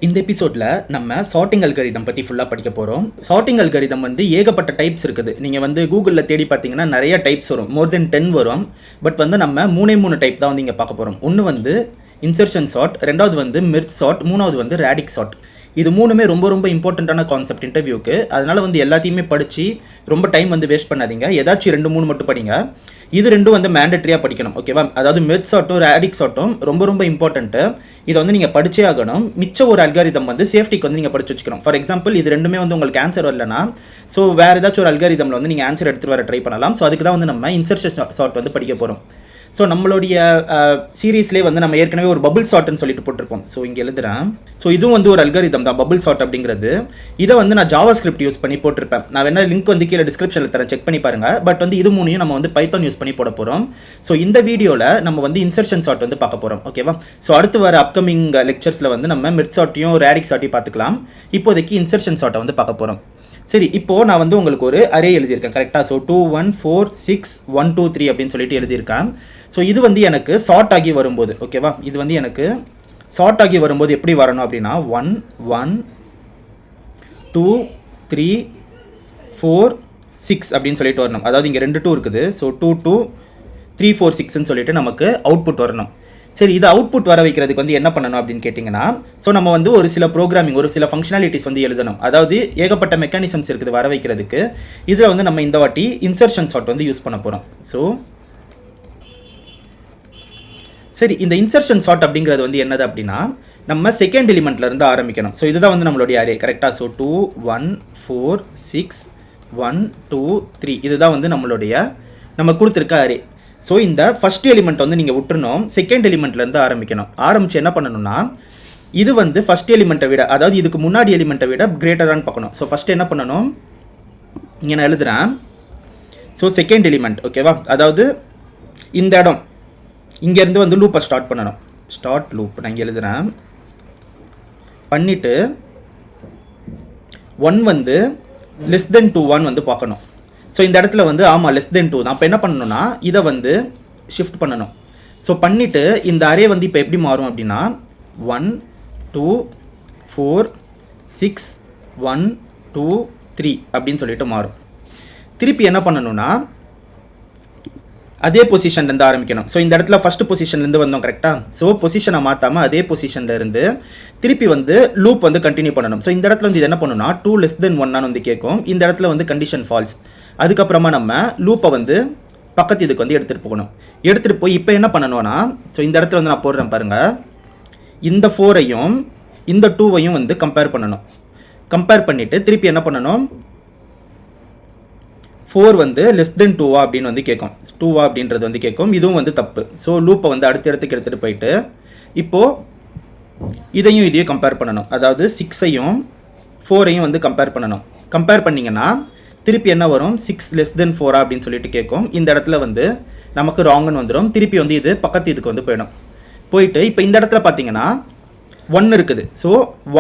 இந்த எபிசோடில் நம்ம சார்ட்டிங் அல்காரிதம் பற்றி ஃபுல்லாக படிக்க போகிறோம். சார்ட்டிங் அல்காரிதம் வந்து ஏகப்பட்ட டைப்ஸ் இருக்குது. நீங்கள் வந்து கூகுளில் தேடி பார்த்தீங்கன்னா நிறைய டைப்ஸ் வரும், மோர் தென் 10 வரும். பட் வந்து நம்ம மூணு டைப் தான் வந்து இங்கே பார்க்க போகிறோம். ஒன்று வந்து இன்சர்ஷன் சார்ட், ரெண்டாவது வந்து மெர்ஜ் சார்ட், மூணாவது வந்து ரேடிக் சார்ட். இது மூணுமே ரொம்ப இம்பார்ட்டண்ட்டான கான்செப்ட் இன்டர்வியூக்கு. அதனால் வந்து எல்லாத்தையுமே படித்து ரொம்ப டைம் வந்து வேஸ்ட் பண்ணாதீங்க. ஏதாச்சும் 2-3 மட்டும் படிங்க. இது ரெண்டும் வந்து மேண்டட்ரியாக படிக்கணும், ஓகேவா? அதாவது மெர்ஜ் சார்ட்டும் ரேடிக் சார்ட்டும் ரொம்ப இம்பார்ட்டன்ட்டு. இதை வந்து நீங்கள் படிச்சே ஆகணும். மிச்ச ஒரு அல்காரிதம் வந்து சேஃப்டிக்கு வந்து நீங்கள் படிச்சு வச்சுக்கணும். ஃபார் எக்ஸாம்பிள் இது ரெண்டுமே வந்து உங்களுக்கு ஆன்சர் வரலன்னா, ஸோ வேறு ஏதாச்சும் ஒரு அல்காரிதமில் வந்து நீங்கள் ஆன்சர் எடுத்துகிட்டு வர ட்ரை பண்ணலாம். ஸோ அதுக்கு தான் வந்து நம்ம இன்சர்ஷன் சார்ட் வந்து படிக்க போகிறோம். ஸோ நம்மளுடைய சீரீஸ்லேயே வந்து நம்ம ஏற்கனவே ஒரு பபுள் சார்ட்னு சொல்லிட்டு போட்டிருப்போம். ஸோ இங்கே எழுதுகிறேன். ஸோ இதுவும் வந்து ஒரு அல்காரிதம் தான், பபுள் சார்ட் அப்படிங்கிறது. இதை வந்து நான் ஜாவா ஸ்கிரிப்ட் யூஸ் பண்ணி போட்டிருப்பேன். நான் வேணா லிங்க் வந்து கீழே டிஸ்கிரிப்ஷனில் தரேன், செக் பண்ணி பாருங்கள். பட் வந்து இது மூணையும் நம்ம வந்து பைத்தான் யூஸ் பண்ணி போட போகிறோம். ஸோ இந்த வீடியோவில் நம்ம வந்து இன்சர்ஷன் சார்ட் வந்து பார்க்க போகிறோம், ஓகேவா? ஸோ அடுத்து வர அப்கமிங் லெக்சர்ஸில் வந்து நம்ம மெர்ஜ் சார்ட்டையும் ரேடிக் சார்ட்டையும் பார்த்துக்கலாம். இப்போதைக்கு இன்சர்ஷன் சார்ட்டை வந்து பார்க்க போகிறோம். சரி, இப்போது நான் வந்து உங்களுக்கு ஒரு அரே எழுதியிருக்கேன், கரெக்டாக? ஸோ 2 1 4 6 1 2 3 அப்படின்னு சொல்லிட்டு எழுதியிருக்கேன். ஸோ இது வந்து எனக்கு ஷார்ட் ஆகி வரும்போது, ஓகேவா? இது வந்து எனக்கு ஷார்ட் ஆகி வரும்போது எப்படி வரணும் அப்படின்னா 1 1 2 3 4 6 அப்படின்னு சொல்லிட்டு வரணும். அதாவது இங்கே 2 2 இருக்குது. ஸோ 2 2 3 4 6ன்னு சொல்லிட்டு நமக்கு அவுட்புட் வரணும். சரி, இது அவுட்புட் வர வைக்கிறதுக்கு வந்து என்ன பண்ணணும் அப்படின்னு கேட்டிங்கன்னா, ஸோ நம்ம வந்து ஒரு சில ப்ரோக்ராமிங், ஒரு சில ஃபங்க்ஷனாலிட்டிஸ் வந்து எழுதணும். அதாவது ஏகப்பட்ட மெக்கானிசம்ஸ் இருக்குது வர வைக்கிறதுக்கு. இதில் வந்து நம்ம இந்த வாட்டி இன்சர்ஷன் சார்ட் வந்து யூஸ் பண்ண போகிறோம். ஸோ சரி, இந்த இன்சர்ஷன் சார்ட் அப்படிங்கிறது வந்து என்னது அப்படின்னா, நம்ம செகண்ட் எலிமெண்ட்லேருந்து ஆரம்பிக்கணும். ஸோ இதுதான் வந்து நம்மளுடைய அரே, கரெக்டாக? ஸோ 2 1 4 6 1 2 3 இதுதான் வந்து நம்மளுடைய நம்ம கொடுத்துருக்க அரே. ஸோ இந்த ஃபஸ்ட் எலிமெண்ட் வந்து நீங்கள் விட்டுறணும், செகண்ட் எலிமெண்ட்லேருந்து ஆரம்பிக்கணும். ஆரம்பித்து என்ன பண்ணணும்னா, இது வந்து ஃபஸ்ட் எலிமெண்ட்டை விட, அதாவது இதுக்கு முன்னாடி எலிமெண்ட்டை விட கிரேட்டரானு பார்க்கணும். ஸோ ஃபஸ்ட்டு என்ன பண்ணணும், இங்கே நான் எழுதுகிறேன். ஸோ செகண்ட் எலிமெண்ட், ஓகேவா? அதாவது இந்த இடம், இங்கேருந்து வந்து லூப்பை ஸ்டார்ட் பண்ணணும். ஸ்டார்ட் லூப் நான் இங்கே எழுதுகிறேன். பண்ணிவிட்டு 1 வந்து லெஸ் தென் 2 1 வந்து பார்க்கணும். ஸோ இந்த இடத்துல வந்து ஆமாம் லெஸ் தென் 2 தான். அப்போ என்ன பண்ணணும்னா, இதை வந்து ஷிஃப்ட் பண்ணணும். ஸோ பண்ணிவிட்டு இந்த அரே வந்து இப்போ எப்படி மாறும் அப்படின்னா 1 2 4 6 1 2 3 அப்படின்னு சொல்லிட்டு மாறும். திருப்பி என்ன பண்ணணும்னா, அதே பொசிஷன்லேருந்து ஆரம்பிக்கணும். ஸோ இந்த இடத்துல ஃபஸ்ட்டு பொசிஷன்லேருந்து வந்தோம், கரெக்டாக? ஸோ பொசிஷனை மாற்றாமல் அதே பொசிஷன்லேருந்து திருப்பி வந்து லூப் வந்து கண்டினியூ பண்ணணும். ஸோ இந்த இடத்துல வந்து இது என்ன பண்ணணும்னா 2 லெஸ் தென் 1 வந்து கேட்கும். இந்த இடத்துல வந்து கண்டிஷன் ஃபால்ஸ். அதுக்கப்புறமா நம்ம லூப்பை வந்து பக்கத்து இதுக்கு வந்து எடுத்துகிட்டு போகணும். எடுத்துகிட்டு போய் இப்போ என்ன பண்ணணும்னா, ஸோ இந்த இடத்துல வந்து நான் போடுறேன் பாருங்கள், இந்த 4ஐயும் இந்த 2ஐயும் வந்து கம்பேர் பண்ணணும். கம்பேர் பண்ணிவிட்டு திருப்பி என்ன பண்ணணும், 4 வந்து லெஸ் தென் 2வா அப்படின்னு வந்து கேட்கும். 2வா அப்படின்றது வந்து கேட்கும். இதுவும் வந்து தப்பு. ஸோ லூப்பை வந்து அடுத்த இடத்துக்கு எடுத்துகிட்டு போயிட்டு இப்போது இதையும் கம்பேர் பண்ணணும். அதாவது 6ஐயும் 4ஐயும் வந்து கம்பேர் பண்ணணும். கம்பேர் பண்ணிங்கன்னா திருப்பி என்ன வரும், 6 லெஸ் தென் 4 அப்படின்னு சொல்லிட்டு கேட்கும். இந்த இடத்துல வந்து நமக்கு ராங்குன்னு வந்துடும். திருப்பி வந்து இது பக்கத்து இதுக்கு வந்து போயிடும். போயிட்டு இப்போ இந்த இடத்துல பார்த்தீங்கன்னா 1 இருக்குது. ஸோ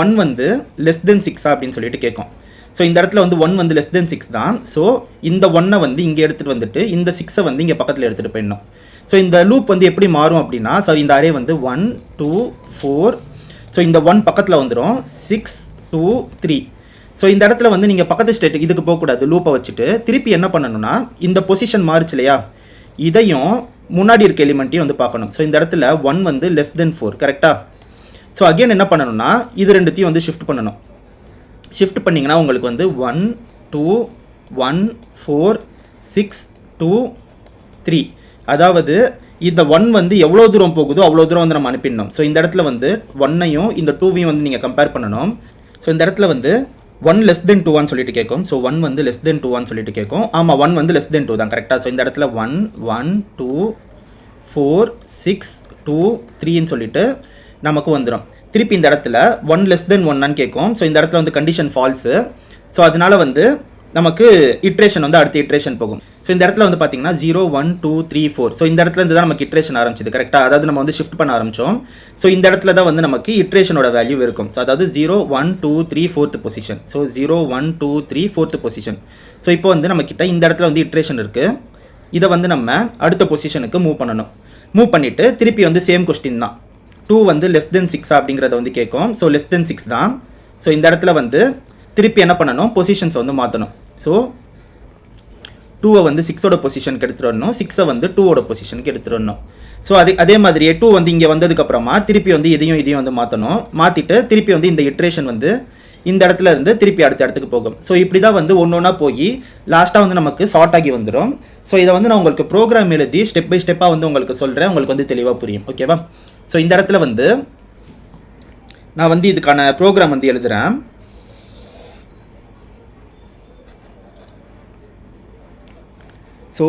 1 வந்து லெஸ் தென் 6 அப்படின்னு சொல்லிட்டு கேட்கும். ஸோ இந்த இடத்துல வந்து 1 வந்து லெஸ் தென் 6 தான். ஸோ இந்த 1ஐ வந்து இங்கே எடுத்துகிட்டு வந்துட்டு இந்த 6ஐ வந்து இங்கே பக்கத்தில் எடுத்துகிட்டு போயிடணும். ஸோ இந்த லூப் வந்து எப்படி மாறும் அப்படின்னா, சாரி இந்த அரே வந்து 1 2 4, ஸோ இந்த 1 பக்கத்தில் வந்துடும், 6 2 3. ஸோ இந்த இடத்துல வந்து நீங்கள் பக்கத்து ஸ்டேட்டுக்கு இதுக்கு போகக்கூடாது. லூப்பை வச்சுட்டு திருப்பி என்ன பண்ணணும்னா, இந்த பொசிஷன் மாறுச்சு இல்லையா, இதையும் முன்னாடி இருக்க எலிமெண்ட்டையும் வந்து பார்க்கணும். ஸோ இந்த இடத்துல 1 வந்து லெஸ் தென் 4, கரெக்டாக? ஸோ அகைன் என்ன பண்ணணும்னா, இது ரெண்டுத்தையும் வந்து ஷிஃப்ட் பண்ணணும். ஷிஃப்ட் பண்ணிங்கன்னா உங்களுக்கு வந்து 1 2 1 4 6 2 3. அதாவது இந்த 1 வந்து எவ்வளோ தூரம் போகுதோ அவ்வளோ தூரம் வந்து நம்ம அனுப்பிடணும். ஸோ இந்த இடத்துல வந்து 1ஐயும் இந்த 2வையும் வந்து நீங்கள் கம்பேர் பண்ணணும். ஸோ இந்த இடத்துல வந்து 1 லெஸ் தென் 2 சொல்லிட்டு கேட்கும். ஸோ 1 வந்து லெஸ் தென் 2 சொல்லிட்டு கேட்கும். ஆமாம், 1 வந்து லெஸ் தென் 2 தான், கரெக்டாக? ஸோ இந்த இடத்துல 1 1 2 4 6 2 3ன்னு சொல்லிட்டு நமக்கு வந்துடும். திருப்பி இந்த இடத்துல 1 லெஸ் தென் 1 கேட்கும். ஸோ இந்த இடத்துல வந்து கண்டிஷன் ஃபால்ஸு. ஸோ அதனால வந்து நமக்கு இட்ரேஷன் வந்து அடுத்த இட்ரேஷன் போகும். ஸோ இந்த இடத்துல வந்து பார்த்தீங்கன்னா 0 1 2 3 4. ஸோ இந்த இடத்துல இருந்து தான் நமக்கு இட்ரேஷன் ஆரம்பிச்சிது, கரெக்டாக? அதாவது நம்ம வந்து ஷிஃப்ட் பண்ண ஆரம்பித்தோம். ஸோ இந்த இடத்துல தான் வந்து நமக்கு இட்ரேஷனோட வேல்யூ இருக்கும். ஸோ அதாவது 0 1 2 3 4th position. So 0 1 2 3 4th position. So இப்போ வந்து நம்மக்கிட்ட இந்த இடத்துல வந்து இட்ரேஷன் இருக்குது. இதை வந்து நம்ம அடுத்த பொசிஷனுக்கு மூவ் பண்ணணும். மூவ் பண்ணிவிட்டு திருப்பி வந்து சேம் கொஸ்டின் தான். 2 வந்து லெஸ் தென் 6 அப்படிங்கிறத வந்து கேட்கும். ஸோ லெஸ் தென் 6 தான். ஸோ இந்த இடத்துல வந்து திருப்பி என்ன பண்ணணும், பொசிஷன்ஸை வந்து மாற்றணும். ஸோ 2 வந்து 6ஓட பொசிஷனுக்கு எடுத்துகிட்டு வரணும், 6 வந்து 2ஓட பொசிஷனுக்கு எடுத்துகிட்டு வரணும். ஸோ அதே மாதிரியே 2 வந்து இங்கே வந்ததுக்கப்புறமா திருப்பி வந்து இதையும் வந்து மாற்றணும். மாற்றிட்டு திருப்பி வந்து இந்த இட்ரேஷன் வந்து இந்த இடத்துல இருந்து திருப்பி அடுத்த இடத்துக்கு போகும். ஸோ இப்படி தான் வந்து ஒன்று ஒன்றா போய் லாஸ்ட்டாக வந்து நமக்கு ஷார்ட் ஆகி வந்துடும். ஸோ இதை வந்து நான் உங்களுக்கு ப்ரோக்ராம் எழுதி ஸ்டெப் பை ஸ்டெப்பாக வந்து உங்களுக்கு சொல்கிறேன், உங்களுக்கு வந்து தெளிவாக புரியும். ஓகேவா? ஸோ இந்த இடத்துல வந்து நான் வந்து இதுக்கான ப்ரோக்ராம் வந்து எழுதுகிறேன். ஸோ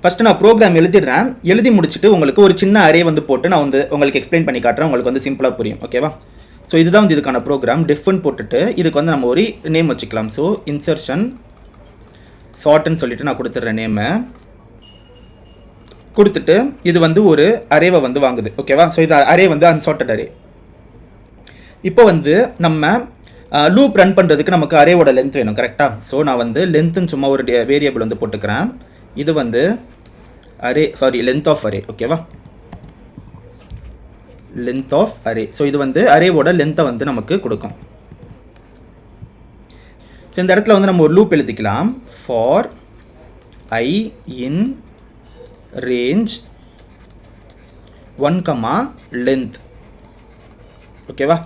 ஃபஸ்ட்டு நான் ப்ரோக்ராம் எழுதிடுறேன். எழுதி முடிச்சுட்டு உங்களுக்கு ஒரு சின்ன அரே வந்து போட்டு நான் வந்து உங்களுக்கு எக்ஸ்பிளைன் பண்ணி காட்டுறேன், உங்களுக்கு வந்து சிம்பிளாக புரியும். ஓகேவா? ஸோ இதுதான் வந்து இதுக்கான ப்ரோக்ராம். டிஃப்னு போட்டுட்டு இதுக்கு வந்து நம்ம ஒரு நேம் வச்சுக்கலாம். ஸோ இன்சர்ஷன் ஷார்ட்னு சொல்லிட்டு நான் கொடுத்துட்றேன் நேமை. கொடுத்துட்டு இது வந்து ஒரு அரேவை வந்து வாங்குது. ஓகேவா? ஸோ இது அரே வந்து அன்சார்ட்டட் அரே. இப்போ வந்து நம்ம லூப் ரன் பண்ணுறதுக்கு நமக்கு அரேவோட லென்த் வேணும். கரெக்டாக? ஸோ நான் வந்து லென்த்துன்னு சும்மா ஒரு வேரியபிள் வந்து போட்டுக்கிறேன். இது வந்து லென்த் ஆஃப் அரே. ஓகேவா? Length of array. ஸோ இது வந்து அரேவோட லென்த்தை வந்து நமக்கு கொடுக்கும். ஸோ இந்த இடத்துல வந்து நம்ம ஒரு லூப் எழுதிக்கலாம். For I in range 1, length. ஓகேவா?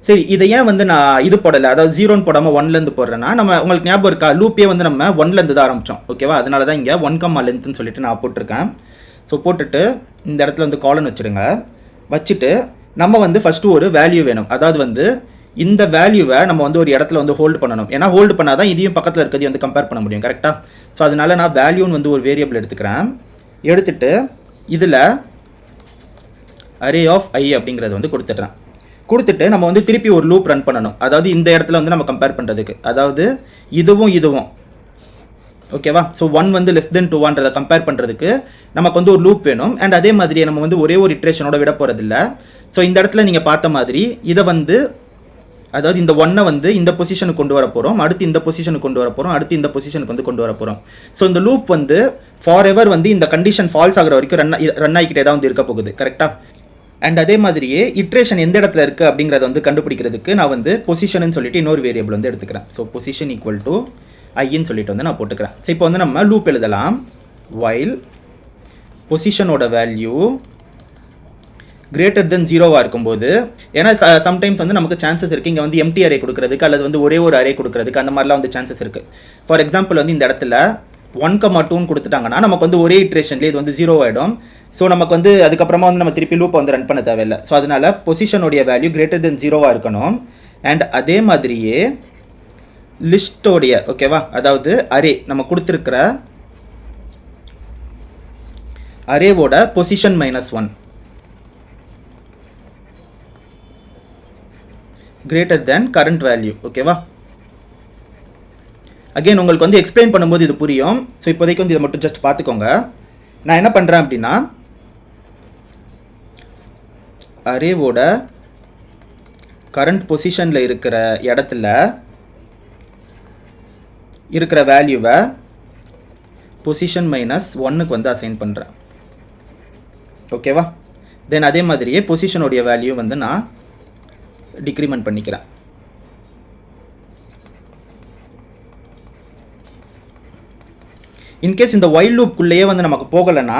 சரி, இதை ஏன் வந்து நான் இது போடலை, அதாவது 0ன்னு போடாமல் 1லேருந்து போடுறேன்னா, நம்ம உங்களுக்கு ஞாபகம் இருக்கா, லூப்பே வந்து நம்ம 1லேருந்து தான் ஆரம்பித்தோம். ஓகேவா? அதனால தான் இங்கே 1, lengthன்னு சொல்லிட்டு நான் போட்டிருக்கேன். ஸோ போட்டுட்டு இந்த இடத்துல வந்து காலன் வச்சுருங்க. வச்சுட்டு நம்ம வந்து ஃபஸ்ட்டு ஒரு வேல்யூ வேணும். அதாவது வந்து இந்த வேல்யூவை நம்ம வந்து ஒரு இடத்துல வந்து ஹோல்டு பண்ணணும். ஏன்னா ஹோல்டு பண்ணால் தான் இதையும் பக்கத்தில் இருக்கிறதையும் வந்து கம்பேர் பண்ண முடியும். கரெக்டாக? ஸோ அதனால நான் வேல்யூன்னு வந்து ஒரு வேரியபிள் எடுத்துக்கிறேன். எடுத்துட்டு இதில் அரே ஆஃப் I அப்படிங்கிறத வந்து கொடுத்துட்றேன். கொடுத்துட்டு நம்ம வந்து திருப்பி ஒரு லூப் ரன் பண்ணணும். அதாவது இந்த இடத்துல வந்து நம்ம கம்பேர் பண்ணுறதுக்கு, அதாவது இதுவும் ஓகேவா? ஸோ 1 வந்து லெஸ் தென் 2ன்றதை கம்பேர் பண்ணுறதுக்கு நமக்கு வந்து ஒரு லூப் வேணும். அண்ட் அதே மாதிரி நம்ம வந்து ஒரே ஒரு இட்ரேஷனோட விட போகிறதில்ல. ஸோ இந்த இடத்துல நீங்கள் பார்த்த மாதிரி இதை வந்து, அதாவது இந்த 1 வந்து இந்த பொசிஷனுக்கு கொண்டு வர போகிறோம், அடுத்து இந்த பொசிஷனுக்கு கொண்டு வர போகிறோம், அடுத்து இந்த பொசிஷனுக்கு வந்து கொண்டு வர போகிறோம். ஸோ இந்த லூப் வந்து ஃபார் எவர் வந்து இந்த கண்டிஷன் ஃபால்ஸ் ஆகிற வரைக்கும் ரன் ஆகிக்கிட்டே தான் வந்து இருக்க போகுது. கரெக்டாக? அண்ட் அதே மாதிரியே இட்ரேஷன் எந்த இடத்துல இருக்குது அப்படிங்கிறத வந்து கண்டுபிடிக்கிறதுக்கு நான் வந்து பொசிஷன் சொல்லிட்டு இன்னொரு வேரியபிள் வந்து எடுத்துக்கிறேன். ஸோ பொசிஷன் ஈக்குவல் டு ஐன்னு சொல்லிட்டு வந்து நான் போட்டுக்கிறேன். ஸோ இப்போ வந்து நம்ம லூப் எழுதலாம். வைல் பொசிஷனோட வேல்யூ கிரேட்டர் தென் 0வாக இருக்கும்போது, ஏன்னா சம்டைம்ஸ் வந்து நமக்கு சான்சஸ் இருக்குது இங்கே வந்து எம்டி அரே கொடுக்குறதுக்கு, அல்லது வந்து ஒரே ஒரு அரே கொடுக்குறதுக்கு, அந்த மாதிரிலாம் வந்து சான்சஸ் இருக்குது. ஃபார் எக்ஸாம்பிள் வந்து இந்த இடத்துல 1, 2ன்னு கொடுத்துட்டாங்கன்னா நமக்கு வந்து ஒரே இட்ரேஷன்லேயே இது வந்து 0 ஆகிடும். ஸோ நமக்கு வந்து அதுக்கப்புறமா வந்து நம்ம திருப்பி லூப்பை வந்து ரன் பண்ண தேவையில்லை. ஸோ அதனால் பொசிஷனுடைய வேல்யூ கிரேட்டர் தென் 0வாக இருக்கணும். அண்ட் அதே மாதிரியே லிஸ்டோடைய, ஓகேவா, அதாவது அரே நம்ம கொடுத்துருக்கிற அரேவோட position -1 greater than current value. ஓகேவா? அகைன் உங்களுக்கு வந்து எக்ஸ்பிளைன் பண்ணும்போது இது புரியும். ஸோ இப்போதைக்கு வந்து இதை மட்டும் ஜஸ்ட் பார்த்துக்கோங்க. நான் என்ன பண்ணுறேன் அப்படின்னா, அரேவோட கரண்ட் பொசிஷனில் இருக்கிற இடத்துல இருக்கிற வேல்யூவை பொசிஷன் -1க்கு வந்து அசைன் பண்ணுறேன். ஓகேவா? தென் அதே மாதிரியே பொசிஷனுடைய வேல்யூ வந்து நான் டிக்ரிமெண்ட் பண்ணிக்கிறேன். இன்கேஸ் இந்த வைல் லூப்புக்குள்ளேயே வந்து நமக்கு போகலைன்னா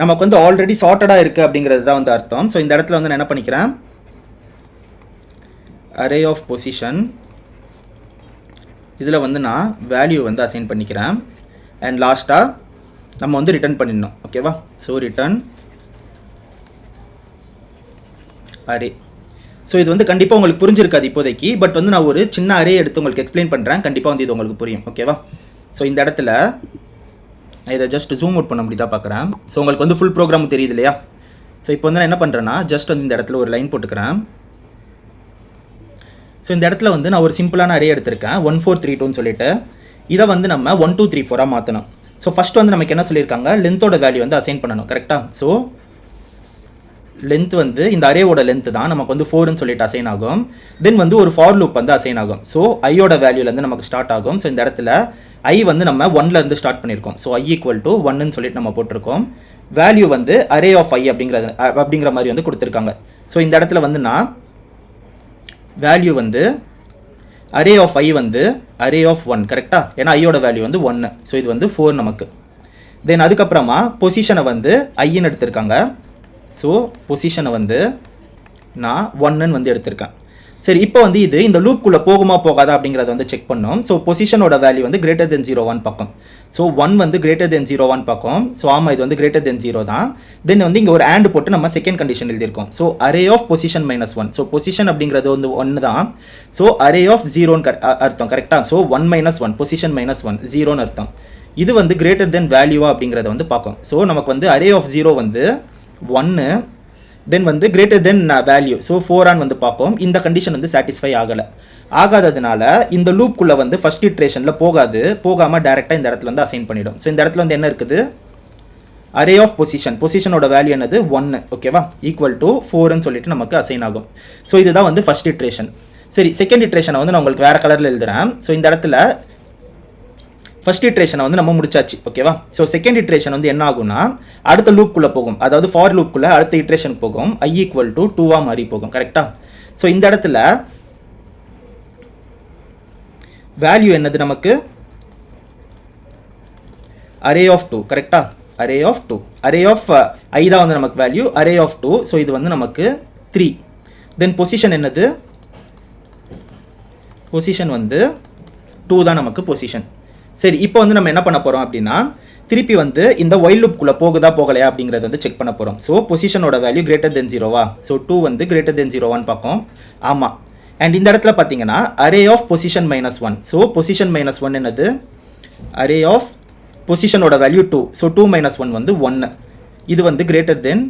நமக்கு வந்து ஆல்ரெடி சார்ட்டடாக இருக்குது அப்படிங்கிறது தான் வந்து அர்த்தம். ஸோ இந்த இடத்துல வந்து நான் என்ன பண்ணிக்கிறேன், அரே ஆஃப் பொசிஷன், இதில் வந்து நான் வேல்யூ வந்து அசைன் பண்ணிக்கிறேன். அண்ட் லாஸ்ட்டாக நம்ம வந்து ரிட்டர்ன் பண்ணிடணும். ஓகேவா? So return array. ஸோ இது வந்து கண்டிப்பாக உங்களுக்கு புரிஞ்சிருக்காது இப்போதைக்கு, பட் வந்து நான் ஒரு சின்ன அரே எடுத்து உங்களுக்கு எக்ஸ்பிளைன் பண்ணுறேன். கண்டிப்பாக வந்து இது உங்களுக்கு புரியும். ஓகேவா? ஸோ இந்த இடத்துல நான் இதை ஜஸ்ட் ஜூம் அவுட் பண்ண முடியுதா பார்க்குறேன். ஸோ உங்களுக்கு வந்து ஃபுல் ப்ரோக்ராம் தெரியுது இல்லையா? ஸோ இப்போ வந்து நான் என்ன பண்ணுறேன்னா, ஜஸ்ட் வந்து இந்த இடத்துல ஒரு லைன் போட்டுக்கிறேன். ஸோ இந்த இடத்துல வந்து நான் ஒரு சிம்பிளான அரே எடுத்திருக்கேன், 1 4 3 2ன்னு சொல்லிட்டு. இதை வந்து நம்ம 1 2 3 4ஆக மாற்றணும். ஸோ ஃபஸ்ட் வந்து நமக்கு என்ன சொல்லியிருக்காங்க, லென்த்தோட வேல்யூ வந்து அசைன் பண்ணணும். கரெக்டாக? ஸோ லென்த் வந்து இந்த அரேவோட லென்த் தான் நமக்கு வந்து 4ன்னு சொல்லிட்டு அசைன் ஆகும். தென் வந்து ஒரு ஃபார் லூப் வந்து அசைன் ஆகும். ஸோ ஐயோட வேல்யூலேருந்து நமக்கு ஸ்டார்ட் ஆகும். ஸோ இந்த இடத்துல ஐ வந்து நம்ம 1லேருந்து ஸ்டார்ட் பண்ணியிருக்கோம். ஸோ I = 1ன்னு சொல்லிட்டு நம்ம போட்டிருக்கோம். வேல்யூ வந்து அரே ஆஃப் ஐ அப்படிங்கிற மாதிரி வந்து கொடுத்துருக்காங்க. ஸோ இந்த இடத்துல வந்து நான் வேல்யூ வந்து அரே ஆஃப் ஐ வந்து அரே ஆஃப் 1 கரெக்டாக, ஏன்னா ஐயோட வேல்யூ வந்து 1. ஸோ இது வந்து 4 நமக்கு. தென் அதுக்கப்புறமா பொசிஷனை வந்து ஐன்னு எடுத்திருக்காங்க. ஸோ பொசிஷனை வந்து நான் 1ன்னு வந்து எடுத்திருக்கேன். சரி, இப்போ வந்து இது இந்த லூப்குள்ளே போகுமா போகாதா அப்படிங்கிறத வந்து செக் பண்ணோம். ஸோ பொசிஷனோட வேல்யூ வந்து greater than 0 பார்க்கும். ஸோ 1 வந்து greater than 0 பார்க்கும். ஸோ ஆமாம், இது வந்து greater than 0 தான். தென் வந்து இங்கே ஒரு and போட்டு நம்ம செகண்ட் கண்டிஷன் எழுதியிருக்கோம். So array of position -1. So position அப்படிங்கிறது வந்து 1 தான். ஸோ அரே ஆஃப் 0ன்னு அர்த்தம் கரெக்டாக. ஸோ 1 - 1 பொசிஷன் -1 0ன்னு அர்த்தம். இது வந்து greater than வேல்யூவா அப்படிங்கிறத வந்து பார்க்கும். ஸோ நமக்கு வந்து அரே ஆஃப் 0 வந்து 1, தென் வந்து greater than வேல்யூ ஸோ 4 வந்து பார்ப்போம். இந்த கண்டிஷன் வந்து சாட்டிஸ்ஃபை ஆகாததுனால இந்த லூப்குள்ளே வந்து ஃபர்ஸ்ட் இட்ரேஷனில் போகாமல் டேரெக்டாக இந்த இடத்துல வந்து அசைன் பண்ணிடும். ஸோ இந்த இடத்துல வந்து என்ன இருக்குது, அரே ஆஃப் பொசிஷனோட வேல்யூ என்னது 1, ஓகேவா, ஈக்குவல் டு 4ன்னு சொல்லிட்டு நமக்கு அசைன் ஆகும். ஸோ இதுதான் வந்து ஃபர்ஸ்ட் இட்ரேஷன். சரி, செகண்ட் இட்ரேஷனை வந்து நான் உங்களுக்கு வேறு கலரில் எழுதுறேன். ஸோ இந்த இடத்துல ஃபர்ஸ்ட் இட்ரேஷனை வந்து நம்ம முடிச்சாச்சு, ஓகேவா. ஸோ செகண்ட் இட்ரேஷன் வந்து என்ன ஆகும்னா அடுத்த லூப்குள்ளே போகும், அதாவது ஃபார் லூப்குள்ளே அடுத்த இட்ரேஷனுக்கு போகும். i ஈக்குவல் டு 2 மாறி போகும் கரெக்டாக. ஸோ இந்த இடத்துல வேல்யூ என்னது நமக்கு அரே ஆஃப் 2 கரெக்டாக. அரே ஆஃப் 2 அரே ஆஃப் ஐ தான் வந்து நமக்கு வேல்யூ, அரே ஆஃப் 2. ஸோ இது வந்து நமக்கு 3. தென் பொசிஷன் என்னது, பொசிஷன் வந்து 2 தான் நமக்கு பொசிஷன். சரி, இப்போ வந்து நம்ம என்ன பண்ண போகிறோம் அப்படின்னா திருப்பி வந்து இந்த ஒயில் லூப்குள்ளே போகுதா போகலையா அப்படிங்கிறத வந்து செக் பண்ண போகிறோம். ஸோ பொசிஷனோட வேல்யூ greater than 0 ஸோ 2 வந்து greater than 0 பார்ப்போம். ஆமாம். அண்ட் இந்த இடத்துல பார்த்தீங்கன்னா array of position -1. So position -1 என்னது, அரே ஆஃப் பொசிஷனோட வேல்யூ 2. ஸோ 2 - 1 வந்து 1. இது வந்து greater than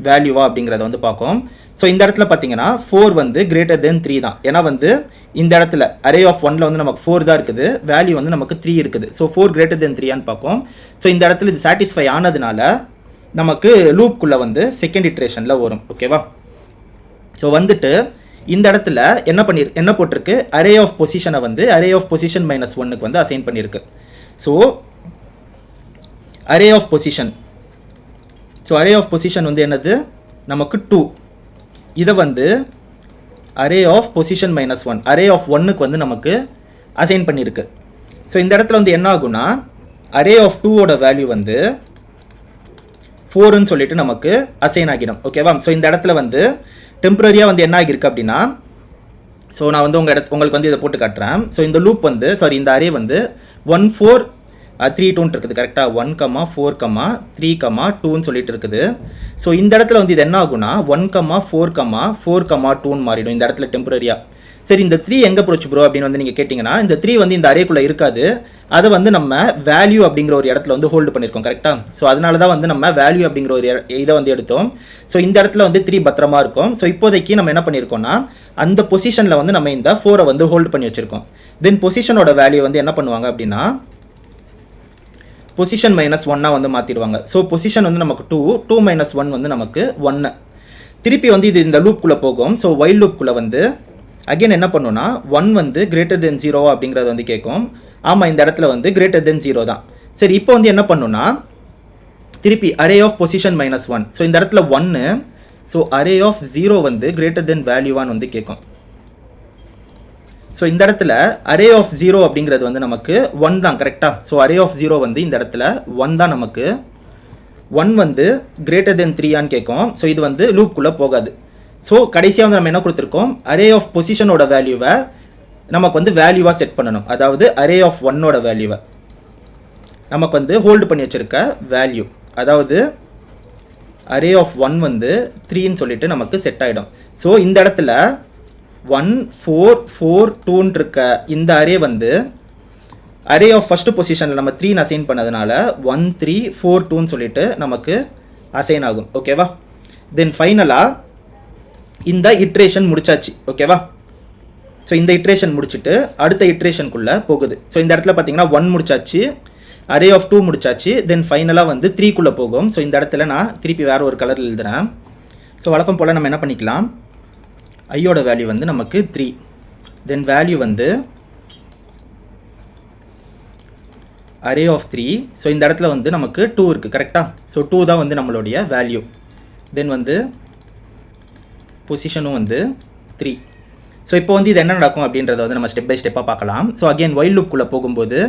வேல்யூவா அப்படிங்கிறத வந்து பார்க்கும். ஸோ இந்த இடத்துல பார்த்தீங்கன்னா 4 வந்து greater than 3 தான். ஏன்னா வந்து இந்த இடத்துல அரே ஆஃப் 1ல் வந்து நமக்கு 4 தான் இருக்குது, வேல்யூ வந்து நமக்கு 3 இருக்குது. ஸோ 4 greater than 3 பார்க்கும். ஸோ இந்த இடத்துல இது சாட்டிஸ்ஃபை ஆனதுனால நமக்கு லூப்குள்ளே வந்து செகண்ட் இட்ரேஷனில் வரும், ஓகேவா. ஸோ வந்துட்டு இந்த இடத்துல என்ன போட்டிருக்கு, அரே ஆஃப் பொசிஷனை வந்து அரே ஆஃப் பொசிஷன் -1க்கு வந்து அசைன் பண்ணியிருக்கு. ஸோ அரே ஆஃப் பொசிஷன் வந்து என்னது நமக்கு 2. இதை வந்து array of position -1 array of 1க்கு வந்து நமக்கு அசைன் பண்ணியிருக்கு. ஸோ இந்த இடத்துல வந்து என்ன ஆகும்னா அரே ஆஃப் 2ஓட வேல்யூ வந்து 4ன்னு சொல்லிட்டு நமக்கு அசைன் ஆகிடும், ஓகேவா. ஸோ இந்த இடத்துல வந்து டெம்பரரியாக வந்து என்ன ஆகிருக்கு அப்படின்னா, ஸோ நான் வந்து உங்களுக்கு வந்து இதை போட்டு காட்டுறேன். ஸோ இந்த லூப் வந்து இந்த அரே வந்து 1 4 3 2 இருக்குது கரெக்டாக. 1 4 3 2ன்னு சொல்லிட்டு இருக்குது. ஸோ இந்த இடத்துல வந்து இது என்ன ஆகும்னா 1 4 4 2ன்னு மாறிடும் இந்த இடத்துல டெம்பரரியாக. சரி, இந்த 3 எங்கே போச்சு ப்ரோ அப்படின்னு வந்து நீங்கள் கேட்டிங்கன்னா, இந்த 3 வந்து இந்த அரேக்குள்ளே இருக்காது, அதை வந்து நம்ம வேல்யூ அப்படிங்கிற ஒரு இடத்துல வந்து ஹோல்டு பண்ணியிருக்கோம் கரெக்டாக. ஸோ அதனால தான் வந்து நம்ம வேல்யூ அப்படிங்கிற ஒரு இதை வந்து எடுத்தோம். ஸோ இந்த இடத்துல வந்து 3 பத்திரமா இருக்கும். ஸோ இப்போதைக்கு நம்ம என்ன பண்ணியிருக்கோம்னா அந்த பொசிஷனில் வந்து நம்ம இந்த 4 வந்து ஹோல்டு பண்ணி வச்சுருக்கோம். தென் பொசிஷனோட வேல்யூ வந்து என்ன பண்ணுவாங்க அப்படின்னா பொசிஷன் -1 வந்து மாற்றிடுவாங்க. ஸோ பொசிஷன் வந்து நமக்கு 2 - 1 வந்து நமக்கு 1. திருப்பி வந்து இது இந்த லூப்குள்ளே போகும். ஸோ ஒயில் லூப்குள்ளே வந்து அகைன் என்ன பண்ணுன்னா 1 வந்து greater than 0 அப்படிங்கிறது வந்து கேட்கும். ஆமாம், இந்த இடத்துல வந்து greater than 0 தான். சரி, இப்போ வந்து என்ன பண்ணுன்னா திருப்பி அரே ஆஃப் பொசிஷன் -1. ஸோ இந்த இடத்துல 1. ஸோ அரே ஆஃப் 0 வந்து greater than வேல்யூவான்னு வந்து கேட்கும். ஸோ இந்த இடத்துல அரே ஆஃப் 0 அப்படிங்கிறது வந்து நமக்கு 1 தான் கரெக்டாக. ஸோ அரே ஆஃப் 0 வந்து இந்த இடத்துல 1 தான் நமக்கு. 1 வந்து greater than 3 கேட்கும். ஸோ இது வந்து லூப்குள்ளே போகாது. ஸோ கடைசியாக வந்து நம்ம என்ன கொடுத்துருக்கோம், அரே ஆஃப் பொசிஷனோட வேல்யூவை நமக்கு வந்து வேல்யூவாக செட் பண்ணணும். அதாவது அரே ஆஃப் 1ஓட வேல்யூவை நமக்கு வந்து ஹோல்டு பண்ணி வச்சுருக்க வேல்யூ, அதாவது அரே ஆஃப் 1 வந்து 3ன்னு சொல்லிட்டு நமக்கு செட் ஆகிடும். ஸோ இந்த இடத்துல 1 4 4 2ன்னு இருக்க இந்த அரே வந்து அரே ஆஃப் ஃபஸ்ட்டு பொசிஷனில் நம்ம 3ன்னு அசைன் பண்ணதுனால 1 3 4 2ன்னு சொல்லிட்டு நமக்கு அசைன் ஆகும், ஓகேவா. தென் ஃபைனலாக இந்த இட்ரேஷன் முடிச்சாச்சு, ஓகேவா. ஸோ இந்த இட்ரேஷன் முடிச்சுட்டு அடுத்த இட்ரேஷனுக்குள்ளே போகுது. ஸோ இந்த இடத்துல பார்த்தீங்கன்னா 1 முடிச்சாச்சு, அரே ஆஃப் 2 முடிச்சாச்சு, தென் ஃபைனலாக வந்து 3க்குள்ளே போகும். ஸோ இந்த இடத்துல நான் திருப்பி வேறு ஒரு கலரில் எழுதுகிறேன். ஸோ வழக்கம் போல் நம்ம என்ன பண்ணிக்கலாம், ஐயோட வேல்யூ வந்து நமக்கு 3, தென் வேல்யூ வந்து அரே ஆஃப் 3. ஸோ இந்த இடத்துல வந்து நமக்கு 2 இருக்குது கரெக்டாக. ஸோ 2 தான் வந்து நம்மளுடைய வேல்யூ. தென் வந்து பொசிஷனும் வந்து 3. ஸோ இப்போ வந்து இது என்ன நடக்கும் அப்படின்றத வந்து நம்ம ஸ்டெப் பை ஸ்டெப்பாக பார்க்கலாம். ஸோ அகெயின் ஒயில் லூப்புக்குள்ளே போகும்போது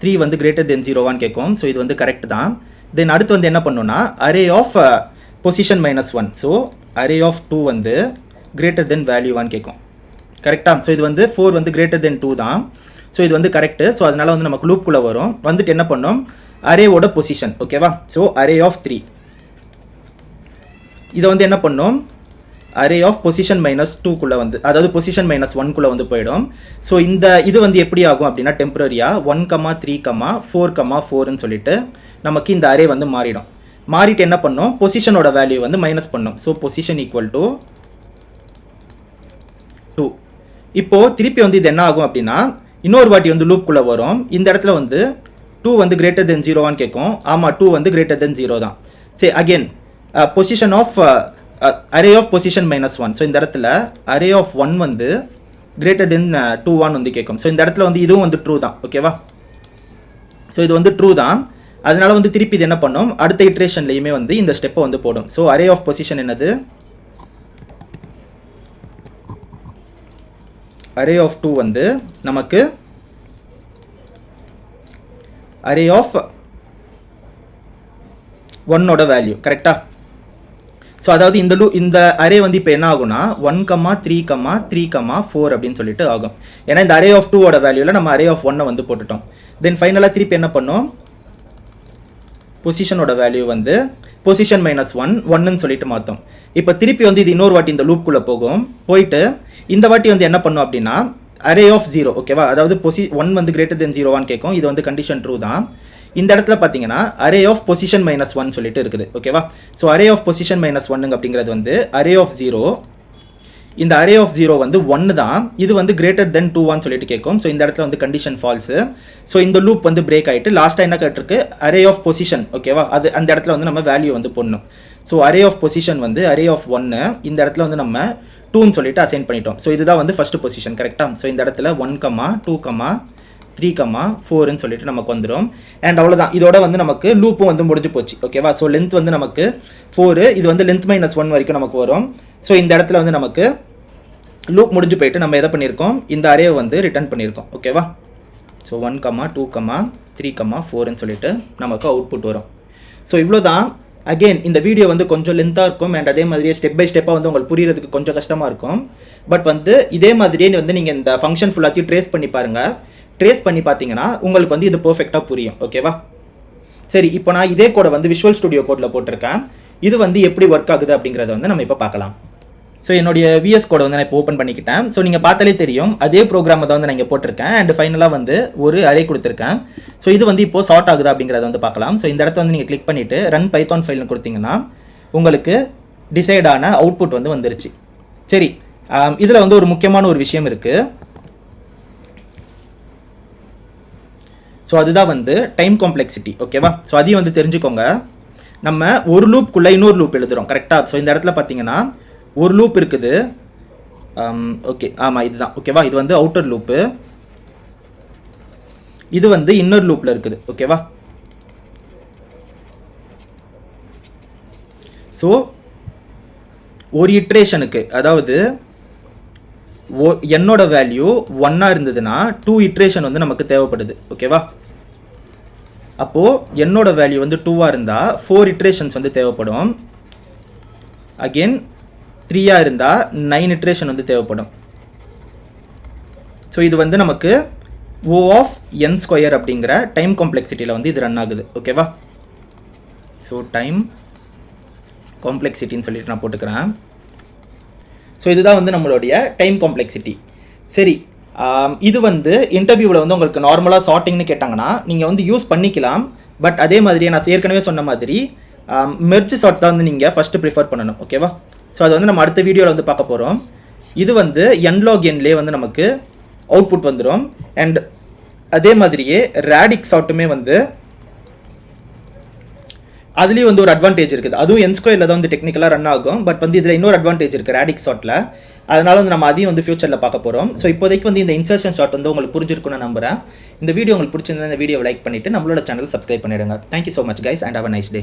3 வந்து கிரேட்டர் தென் 0வான்னு கேட்கும். ஸோ இது வந்து கரெக்ட் தான். தென் அடுத்து வந்து என்ன பண்ணணும்னா array of position -1. So array of 2 வந்து கிரேட்டர் தென் வேல்யூவான்னு கேட்கும் கரெக்டாக. ஸோ இது வந்து 4 வந்து கிரேட்டர் தென் 2 தான். ஸோ இது வந்து கரெக்டு. ஸோ அதனால் வந்து நமக்கு லூப்புக்குள்ளே வரும். வந்துட்டு என்ன பண்ணோம் அரேவோட பொசிஷன் ஓகேவா. ஸோ அரே ஆஃப் 3 இதை வந்து என்ன பண்ணோம் அரே ஆஃப் பொசிஷன் -2குள்ளே வந்து அதாவது பொசிஷன் -1குள்ளே வந்து போயிடும். ஸோ இந்த இது வந்து எப்படி ஆகும் அப்படின்னா டெம்பரரியாக 1, 3, 4, 4ன்னு சொல்லிட்டு நமக்கு இந்த அரே வந்து மாறிடும். மாறிட்டு என்ன பண்ணோம் பொசிஷனோட வேல்யூ வந்து மைனஸ் பண்ணோம். So position equal to 2. இப்போது திருப்பி வந்து இது என்ன ஆகும் அப்படின்னா இன்னொரு வாட்டி வந்து லூப்புக்குள்ளே வரும். இந்த இடத்துல வந்து 2 வந்து கிரேட்டர் தென் 0வான்னு கேட்கும். ஆமாம் 2 வந்து கிரேட்டர் தென் 0 தான். சரி again position of array of position -1. So இந்த இடத்துல அரே ஆஃப் 1 வந்து கிரேட்டர் தென் 2 வந்து கேட்கும். ஸோ இந்த இடத்துல வந்து இதுவும் வந்து ட்ரூ தான் ஓகேவா. ஸோ இது வந்து ட்ரூ தான். அதனால வந்து திருப்பி இது என்ன பண்ணோம் அடுத்த இட்ரேஷன்லையுமே வந்து இந்த ஸ்டெப்பை வந்து போடும். ஸோ அரே ஆஃப் பொசிஷன் என்னது அரே ஆஃப் 2 வந்து நமக்கு அரே ஆஃப் 1ஓட வேல்யூ கரெக்டாக. ஸோ அதாவது இந்த அரே வந்து இப்போ என்ன ஆகும்னா 1, 3, 3, 4 அப்படின்னு சொல்லிட்டு ஆகும். ஏன்னா இந்த அரே ஆஃப் 2ஓட வேல்யூவில் நம்ம அரே ஆஃப் 1 வந்து போட்டுட்டோம். தென் ஃபைனலாக திருப்பி என்ன பண்ணோம் பொசிஷனோட வேல்யூ வந்து பொசிஷன் -1ன்னு சொல்லிட்டு மாற்றோம். இப்போ திருப்பி வந்து இது இன்னொரு வாட்டி இந்த லூப்புக்குள்ளே போகும். போயிட்டு இந்த வாட்டி வந்து என்ன பண்ணும் அப்படின்னா அரே ஆஃப் 0 ஓகேவா. அதாவது 1 வந்து கிரேட்டர் தென் 0வான்னு கேட்கும். இது வந்து கண்டிஷன் ட்ரூ தான். இந்த இடத்துல பார்த்தீங்கன்னா அரே ஆஃப் பொசிஷன் -1 சொல்லிட்டு இருக்குது ஓகேவா. ஸோ அரே ஆஃப் பொசிஷன் -1 அப்படிங்கிறது வந்து அரே ஆஃப் 0. இந்த அரே ஆஃப் 0 வந்து 1 தான். இது வந்து கிரேட்டர் தென் 2 சொல்லிட்டு கேட்கும். ஸோ இந்த இடத்துல வந்து கண்டிஷன் ஃபால்ஸு. ஸோ இந்த லூப் வந்து பிரேக் ஆகிட்டு லாஸ்ட்டாக என்ன கேட்டிருக்கு அரே ஆஃப் பொசிஷன் ஓகேவா. அது அந்த இடத்துல வந்து நம்ம வேல்யூ வந்து போடணும். ஸோ அரே ஆஃப் பொசிஷன் வந்து அரே ஆஃப் 1 இந்த இடத்துல வந்து நம்ம 2ன்னு சொல்லிட்டு அசைன் பண்ணிட்டோம். ஸோ இதுதான் வந்து ஃபஸ்ட்டு பொசிஷன் கரெக்டாக. ஸோ இந்த இடத்துல 1, 2, 3, 4ன்னு சொல்லிட்டு நமக்கு வந்துடும். அண்ட் அவ்வளோதான். இதோட வந்து நமக்கு லூப்பும் வந்து முடிஞ்சு போச்சு ஓகேவா. ஸோ லென்த் வந்து நமக்கு 4. இது வந்து லென்த் -1 வரைக்கும் நமக்கு வரும். ஸோ இந்த இடத்துல வந்து நமக்கு லூப் முடிஞ்சு போயிட்டு நம்ம எதை பண்ணியிருக்கோம் இந்த அரேவை வந்து ரிட்டர்ன் பண்ணியிருக்கோம் ஓகேவா. ஸோ 1, 2, 3, 4ன்னு சொல்லிட்டு நமக்கு அவுட்புட் வரும். ஸோ இவ்வளோ தான். அகெயின் இந்த வீடியோ வந்து கொஞ்சம் லென்த்தாக இருக்கும். அண்ட் அதே மாதிரியே ஸ்டெப் பை ஸ்டெப்பாக வந்து உங்களுக்கு புரியறதுக்கு கொஞ்சம் கஷ்டமாக இருக்கும். பட் வந்து இதே மாதிரியே வந்து நீங்கள் இந்த ஃபங்க்ஷன் ஃபுல்லாத்தையும் ட்ரேஸ் பண்ணி பாருங்கள். ட்ரேஸ் பண்ணி பார்த்தீங்கன்னா உங்களுக்கு வந்து இது பர்ஃபெக்டாக புரியும் ஓகேவா. சரி இப்போ நான் இதே கோடை வந்து விஷுவல் ஸ்டுடியோ கோடில் போட்டிருக்கேன். இது வந்து எப்படி ஒர்க் ஆகுது அப்படிங்கிறத வந்து நம்ம இப்போ பார்க்கலாம். ஸோ என்னுடைய VS கோடை வந்து நான் இப்போ ஓப்பன் பண்ணிக்கிட்டேன். ஸோ நீங்கள் பார்த்தாலே தெரியும் அதே ப்ரோக்ராமை தான் வந்து நான் இங்கே போட்டிருக்கேன். அண்ட் ஃபைனலாக வந்து ஒரு அரே கொடுத்துருக்கேன். ஸோ இது வந்து இப்போ சார்ட் ஆகுதா அப்படிங்கிறத வந்து பார்க்கலாம். ஸோ இந்த இடத்த வந்து நீங்கள் கிளிக் பண்ணிவிட்டு ரன் பைத்தான் ஃபைல்னு கொடுத்தீங்கன்னா உங்களுக்கு டிசைடான அவுட்புட் வந்து வந்துருச்சு. சரி இதில் வந்து ஒரு முக்கியமான ஒரு விஷயம் இருக்குது. ஸோ அதுதான் வந்து டைம் காம்ப்ளெக்சிட்டி ஓகேவா. ஸோ அதையும் வந்து தெரிஞ்சுக்கோங்க. நம்ம ஒரு லூப்புக்குள்ளே இன்னொரு லூப் எழுதுகிறோம் கரெக்டாக. ஸோ இந்த இடத்துல பார்த்தீங்கன்னா ஒரு லூப் இருக்குது ஓகே. ஆமாம் இதுதான் ஓகேவா. இது வந்து அவுட்டர் லூப்பு. இது வந்து இன்னர் லூப்பில் இருக்குது ஓகேவா. ஸோ ஒரு இட்ரேஷனுக்கு அதாவது என்னோட வேல்யூ 1 இருந்ததுன்னா 2 இட்ரேஷன் வந்து நமக்கு தேவைப்படுது ஓகேவா. அப்போது என்னோட வேல்யூ வந்து 2 இருந்தால் 4 இட்ரேஷன்ஸ் வந்து தேவைப்படும். அகெயின் 3 இருந்தால் 9 இட்ரேஷன் வந்து தேவைப்படும். ஸோ இது வந்து நமக்கு O ஆஃப் n² அப்படிங்கிற டைம் காம்ப்ளெக்சிட்டியில் வந்து இது ரன் ஆகுது ஓகேவா. ஸோ டைம் காம்ப்ளெக்சிட்டின்னு சொல்லிட்டு நான் போட்டுக்கிறேன். ஸோ இதுதான் வந்து நம்மளுடைய டைம் காம்ப்ளெக்சிட்டி. சரி இது வந்து இன்டர்வியூவில் வந்து உங்களுக்கு நார்மலாக சார்ட்டிங்னு கேட்டாங்கன்னா நீங்கள் வந்து யூஸ் பண்ணிக்கலாம். பட் அதே மாதிரியே நான் ஏற்கனவே சொன்ன மாதிரி மெர்ஜ் சார்ட் தான் வந்து நீங்கள் ஃபஸ்ட்டு ப்ரிஃபர் பண்ணணும் ஓகேவா. ஸோ அது வந்து நம்ம அடுத்த வீடியோவில் வந்து பார்க்க போகிறோம். இது வந்து n-log n-லே வந்து நமக்கு அவுட்புட் வந்துடும். அண்ட் அதே மாதிரியே ரேடிக் சார்ட்டுமே வந்து அதுலேயும் வந்து ஒரு அட்வான்டேஜ் இருக்குது. அதுவும் n² தான் வந்து டெக்னிக்கலாக ரன் ஆகும். பட் வந்து இதில் இன்னொரு அட்வான்டேஜ் இருக்குது ரேடிக் சார்ட்டில். அதனால வந்து நம்ம அதையும் வந்து ஃபியூச்சரில் பார்க்க போகிறோம். ஸோ இப்போதைக்கு வந்து இந்த இன்சர்ஷன் ஷாட் வந்து உங்களுக்கு புரிஞ்சிருக்குன்னு நம்புறேன். இந்த வீடியோ உங்களுக்கு பிடிச்சிருந்தா இந்த வீடியோ லைக் பண்ணிவிட்டு நம்மளோட சேனல் சப்ஸ்கிரைப் பண்ணிடுங்க. Thank you so much guys and have a nice day.